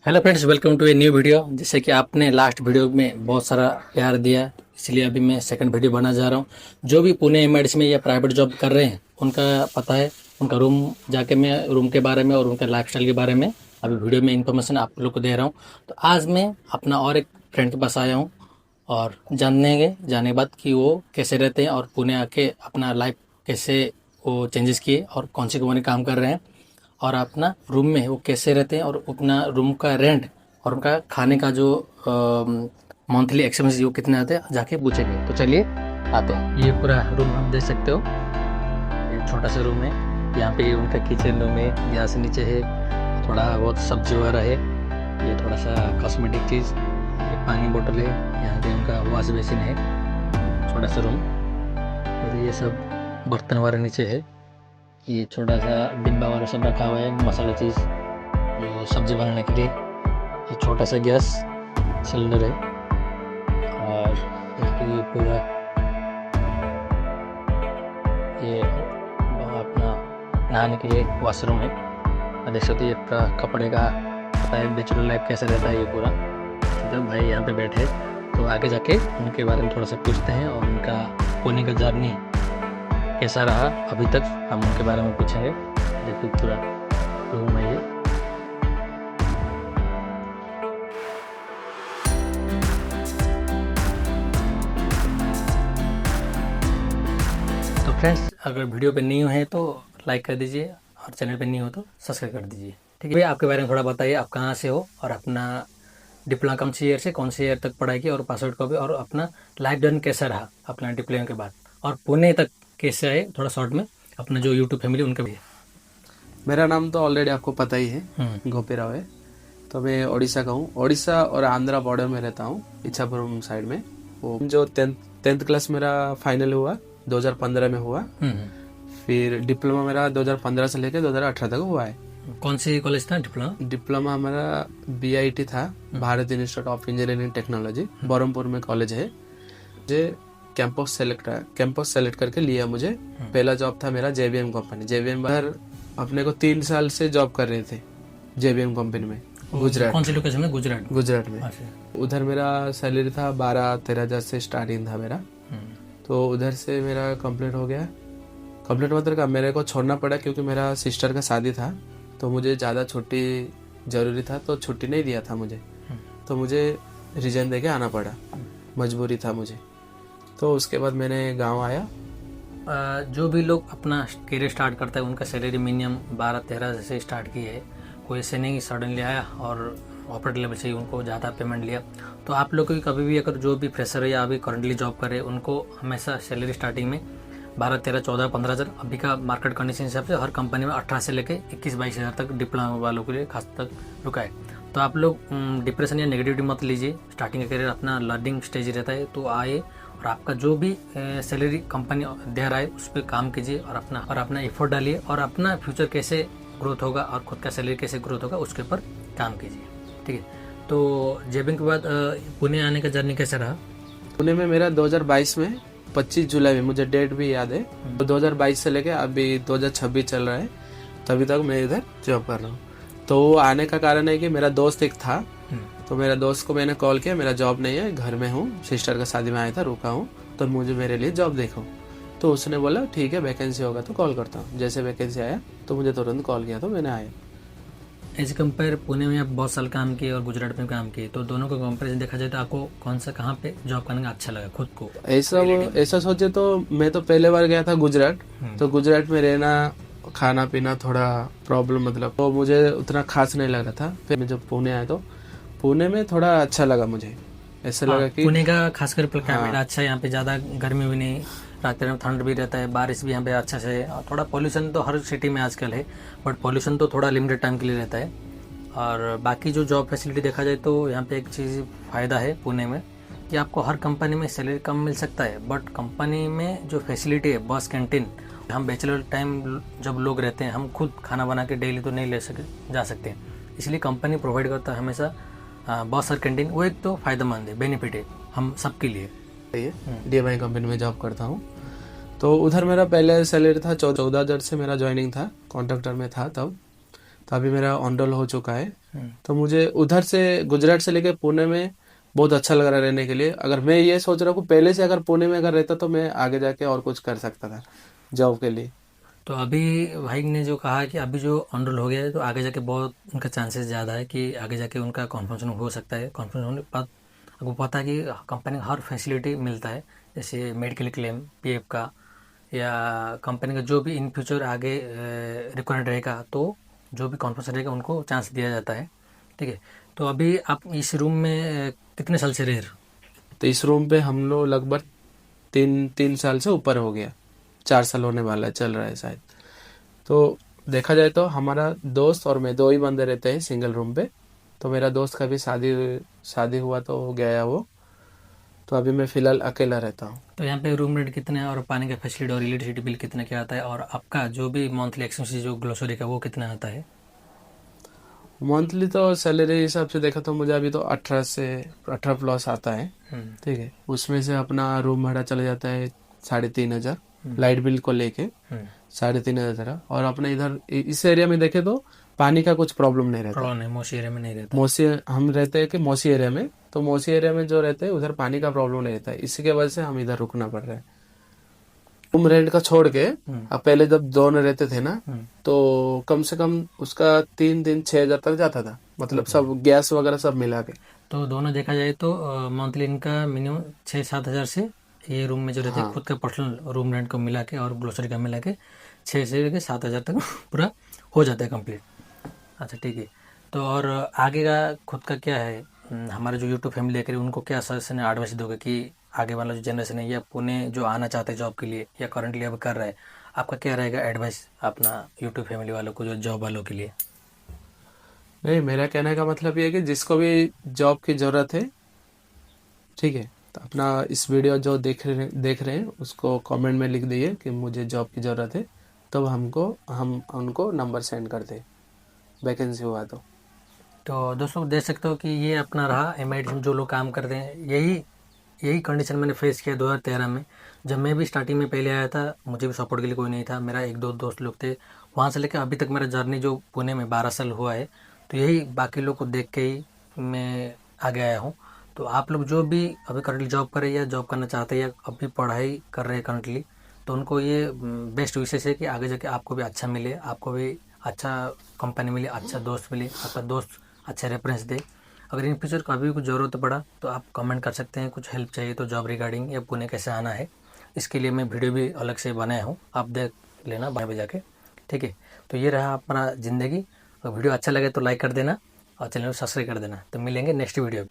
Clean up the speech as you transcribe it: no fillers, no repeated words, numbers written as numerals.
Hello friends, welcome to a new video. जैसे कि आपने लास्ट वीडियो में बहुत सारा प्यार दिया, इसलिए अभी मैं सेकंड वीडियो बना जा रहा हूँ। जो भी पुणे एमआईडीसी में या प्राइवेट जॉब कर रहे हैं उनका पता है, उनका रूम जाके मैं रूम के बारे में और उनके लाइफस्टाइल के बारे में अभी वीडियो में इन्फॉर्मेशन आप लोग को दे रहा हूँ। तो आज मैं अपना और एक फ्रेंड के पास आया हूँ और जाने के बाद कि वो कैसे रहते हैं और पुणे आके अपना लाइफ कैसे वो चेंजेस किए और कौन सी कंपनी काम कर रहे हैं और अपना रूम में वो कैसे रहते हैं और अपना रूम का रेंट और उनका खाने का जो मंथली एक्सपेंस वो कितने आते हैं जाके पूछेंगे। तो चलिए आते हैं। ये पूरा रूम आप देख सकते हो, ये छोटा सा रूम है। यहाँ पे उनका किचन रूम है, यहाँ से नीचे है थोड़ा बहुत सब्जी वगैरह है, ये थोड़ा सा कॉस्मेटिक चीज़, ये पानी बोतल है, यहाँ पे उनका वॉश बेसिन है, छोटा सा रूम। और ये सब बर्तन वगैरह नीचे है, ये छोटा सा डिब्बा वाला सब रखा हुआ है मसाला चीज़ जो सब्जी बनाने के लिए। ये छोटा सा गैस सिलेंडर है और ये पूरा ये अपना नहाने के लिए वॉशरूम है। और देख सकते हो ये पूरा कपड़े का बैचलर लाइफ कैसे रहता है। ये पूरा जब भाई यहाँ पे बैठे तो आगे जाके उनके बारे में थोड़ा सा पूछते हैं और उनका पुणे का जर्नी कैसा रहा अभी तक, हम उनके बारे में पूछेंगे। देखिए पूरा रूम है ये। तो फ्रेंड्स, अगर वीडियो पे न्यू है तो लाइक कर दीजिए और चैनल पे न्यू हो तो सब्सक्राइब कर दीजिए। ठीक है भैया, आपके बारे में थोड़ा बताइए, आप कहाँ से हो और अपना डिप्लोमा कौन सी ईयर से कौन सी ईयर तक पढ़ाई की और पासआउट कब और अपना लाइफ जर्नी कैसा रहा अपना डिप्लोमा के बाद और पुणे तक कैसे आए, थोड़ा शॉर्ट में अपना जो यूट्यूब फैमिली उनका भी। मेरा नाम तो ऑलरेडी आपको पता ही है, गोपी राव है। तो मैं ओडिशा का हूँ, ओडिशा और आंध्रा बॉर्डर में रहता हूँ, इच्छापुरम साइड में। वो जो टेंथ क्लास मेरा फाइनल हुआ 2015 में हुआ। फिर डिप्लोमा मेरा 2015 से लेकर 2018 तक हुआ है। कौन सी कॉलेज था डिप्लोमा? डिप्लोमा हमारा BIT था, Bharat institute of engineering technology, Berhampur में कॉलेज है। मुझे कैंपस सेलेक्ट करके लिया मुझे। पहला जॉब था मेरा JBM कंपनी। JBM बाहर अपने को 3 साल से जॉब कर रहे थे JBM कंपनी में, गुजरात। कौन सी लोकेशन में? गुजरात में। उधर मेरा सैलरी था 12-13 हज़ार से स्टार्टिंग था मेरा। तो उधर से मेरा कंप्लीट हो गया। कंप्लीट मतलब का मेरे को छोड़ना पड़ा क्योंकि मेरा सिस्टर का शादी था, तो मुझे ज़्यादा छुट्टी ज़रूरी था, तो छुट्टी नहीं दिया था मुझे, तो मुझे रिजाइन दे के आना पड़ा, मजबूरी था मुझे। तो उसके बाद मैंने गांव आया। जो भी लोग अपना करियर स्टार्ट करता है उनका सैलरी मिनिमम 12-13 से स्टार्ट की है। कोई ऐसे नहीं सडनली आया और ऑपरेटर लेवल से ही उनको ज़्यादा पेमेंट लिया। तो आप लोग की कभी भी अगर जो भी फ्रेशर है या अभी करंटली जॉब करे उनको हमेशा सैलरी स्टार्टिंग में 12-13-14-15 हज़ार, अभी का मार्केट कंडीशन हिसाब से हर कंपनी में 18 से लेके 21-22 हज़ार तक डिप्लोमा वालों के लिए खास तक रुका है। तो आप लोग डिप्रेशन या नेगेटिविटी मत लीजिए। स्टार्टिंग का करियर अपना लर्निंग स्टेज रहता है, तो आए और आपका जो भी सैलरी कंपनी दे रहा है उस पर काम कीजिए और अपना एफर्ट डालिए और अपना फ्यूचर कैसे ग्रोथ होगा और खुद का सैलरी कैसे ग्रोथ होगा उसके ऊपर काम कीजिए। ठीक है। तो JBM के बाद पुणे आने का जर्नी कैसा रहा? पुणे में मेरा 2022 में 25 जुलाई में, मुझे डेट भी याद है। तो 2022 से लेके अभी 2026 चल रहा है, तभी तक मैं इधर जॉब कर रहा हूँ। तो आने का कारण है कि मेरा दोस्त एक था, तो मेरा दोस्त को मैंने कॉल किया, मेरा जॉब नहीं है, घर में हूँ, सिस्टर का शादी में आया था, रुका हूँ, तो मुझे मेरे लिए जॉब देखो। तो उसने बोला ठीक है, वैकेंसी होगा तो कॉल करता हूँ। जैसे वैकेंसी आया तो मुझे तुरंत कॉल किया, तो मैंने आया। एज कंपेयर पुणे में आप बहुत साल काम किए और गुजरात में काम किए, तो दोनों का कंपेरिजन देखा जाए तो आपको कौन सा कहाँ पे जॉब करने का अच्छा लगा खुद को? ऐसा सोचे तो मैं तो पहले बार गया था गुजरात, तो गुजरात में रहना खाना पीना थोड़ा प्रॉब्लम, मतलब तो मुझे उतना खास नहीं लगा था। फिर मैं जब पुणे आया तो पुणे में थोड़ा अच्छा लगा मुझे। ऐसा लगा कि पुणे का खासकर क्लाइमेट अच्छा है, यहाँ पे ज़्यादा गर्मी भी नहीं, रात में ठंड भी रहता है, बारिश भी यहाँ पे अच्छा से है। और थोड़ा पॉल्यूशन तो हर सिटी में आजकल है, बट पॉल्यूशन तो थोड़ा लिमिटेड टाइम के लिए रहता है। और बाकी जो जॉब फैसिलिटी देखा जाए तो यहाँ पे एक चीज़ फ़ायदा है पुणे में कि आपको हर कंपनी में सैलरी कम मिल सकता है, बट कंपनी में जो फैसिलिटी है बस कैंटीन, हम बैचलर टाइम जब लोग रहते हैं हम खुद खाना बना के डेली तो नहीं जा सकते, इसलिए कंपनी प्रोवाइड करता है हमेशा बस और कैंटीन। वो एक तो फ़ायदेमंद है, बेनिफिट है हम सबके लिए। DMI कंपनी में जॉब करता हूँ। तो उधर मेरा पहले सैलरी था 14,000 से मेरा ज्वाइनिंग था, कॉन्ट्रैक्टर में था तब। तो अभी मेरा ऑनरोल हो चुका है। तो मुझे उधर से गुजरात से लेके पुणे में बहुत अच्छा लग रहा है रहने के लिए। अगर मैं ये सोच रहा हूँ पहले से अगर पुणे में अगर रहता तो मैं आगे जाके और कुछ कर सकता था जॉब के लिए। तो अभी भाई ने जो कहा कि अभी जो ऑनरोल हो गया है तो आगे जाके बहुत उनका चांसेस ज़्यादा है कि आगे जाके उनका कॉन्फर्मेशन हो सकता है। कॉन्फर्मेशन होने के बाद आपको पता है कि कंपनी का हर फैसिलिटी मिलता है, जैसे मेडिकल क्लेम, पीएफ का, या कंपनी का जो भी इन फ्यूचर आगे रिक्वायर्ड रहेगा तो जो भी कॉन्फर्मेशन रहेगा उनको चांस दिया जाता है। ठीक है। तो अभी आप इस रूम में कितने साल से रह रहे हो? तो इस रूम पे हम लोग लगभग 3 साल से ऊपर हो गया, 4 साल होने वाला है, चल रहा है शायद। तो देखा जाए तो हमारा दोस्त और मैं 2 ही बंदे रहते हैं सिंगल रूम पे। तो मेरा दोस्त का भी शादी हुआ तो हो गया वो। तो अभी मैं फिलहाल अकेला रहता हूँ। तो यहाँ पे रूम रेंट कितना है और पानी का फैसिलिटी और इलेक्ट्रिसिटी बिल कितना क्या आता है, और आपका जो भी मंथली एक्सपेंसेस जो ग्लोसरी का वो कितना आता है? मंथली तो सैलरी हिसाब से देखा तो मुझे अभी तो 18 प्लस आता है। ठीक है, उसमें से अपना रूम भाड़ा चला जाता है 3,500, लाइट बिल को लेके 3,500। और अपने इधर इस एरिया में देखे तो पानी का कुछ प्रॉब्लम नहीं रहता। प्रॉब्लम है, मोशी एरिया में नहीं रहता। मोसी हम रहते हैं कि मोसी एरिया में, तो मोसी एरिया में जो रहते हैं उधर पानी का प्रॉब्लम नहीं रहता है, इसी के वजह से हम इधर रुकना पड़ रहा है। रूम रेंट का छोड़ के अब पहले जब दोनों रहते थे ना तो कम से कम उसका 3 दिन 6,000 तक जाता था, मतलब सब गैस वगैरह सब मिला के। तो दोनों देखा जाए तो मंथली इनका मिनिमम 6-7 हज़ार से ये रूम में जो रहते हैं खुद का पर्सनल रूम रेंट को मिला के और ग्लोसरी का मिला के 6 से लेकर 7 हज़ार तक पूरा हो जाता है कंप्लीट। अच्छा ठीक है। तो और आगे का खुद का क्या है, हमारे जो यूट्यूब फैमिली देख रहे हैं उनको क्या सजेशन एडवाइस दोगे कि आगे वाला जो जनरेशन है या पुणे जो आना चाहते हैं जॉब के लिए या करंटली अब कर रहा है, आपका क्या रहेगा एडवाइस अपना यूट्यूब फैमिली वालों को जो जॉब वालों के लिए? नहीं, मेरा कहने का मतलब ये है कि जिसको भी जॉब की जरूरत है, ठीक है, तो अपना इस वीडियो जो देख रहे हैं उसको कमेंट में लिख दिए कि मुझे जॉब की ज़रूरत है, तब हम उनको नंबर सेंड कर दें वैकेंसी हुआ तो दोस्तों देख सकते हो कि ये अपना रहा एमआईटी में जो लोग काम करते हैं, यही कंडीशन मैंने फेस किया 2013 में। जब मैं भी स्टार्टिंग में पहले आया था मुझे भी सपोर्ट के लिए कोई नहीं था, मेरा 1-2 दोस्त लोग थे। वहाँ से लेकर अभी तक मेरा जर्नी जो पुणे में 12 साल हुआ है, तो यही बाकी लोग को देख के ही मैं आगे आया हूँ। तो आप लोग जो भी अभी करंटली जॉब कर रहे हैं या जॉब करना चाहते हैं या अभी पढ़ाई कर रहे हैं करंटली, तो उनको ये बेस्ट विशेष है कि आगे जाके आपको भी अच्छा मिले, आपको भी अच्छा कंपनी मिले, अच्छा दोस्त मिले, आपका दोस्त अच्छा रेफरेंस दे। अगर इन फ्यूचर कभी कुछ ज़रूरत पड़ा तो आप कमेंट कर सकते हैं, कुछ हेल्प चाहिए तो जॉब रिगार्डिंग या पुणे कैसे आना है, इसके लिए मैं वीडियो भी अलग से बनाया हूँ, आप देख लेना बाद में जाके। ठीक है। तो ये रहा अपना ज़िंदगी। अगर वीडियो अच्छा लगे तो लाइक कर देना और चैनल को सब्सक्राइब कर देना। तो मिलेंगे नेक्स्ट वीडियो।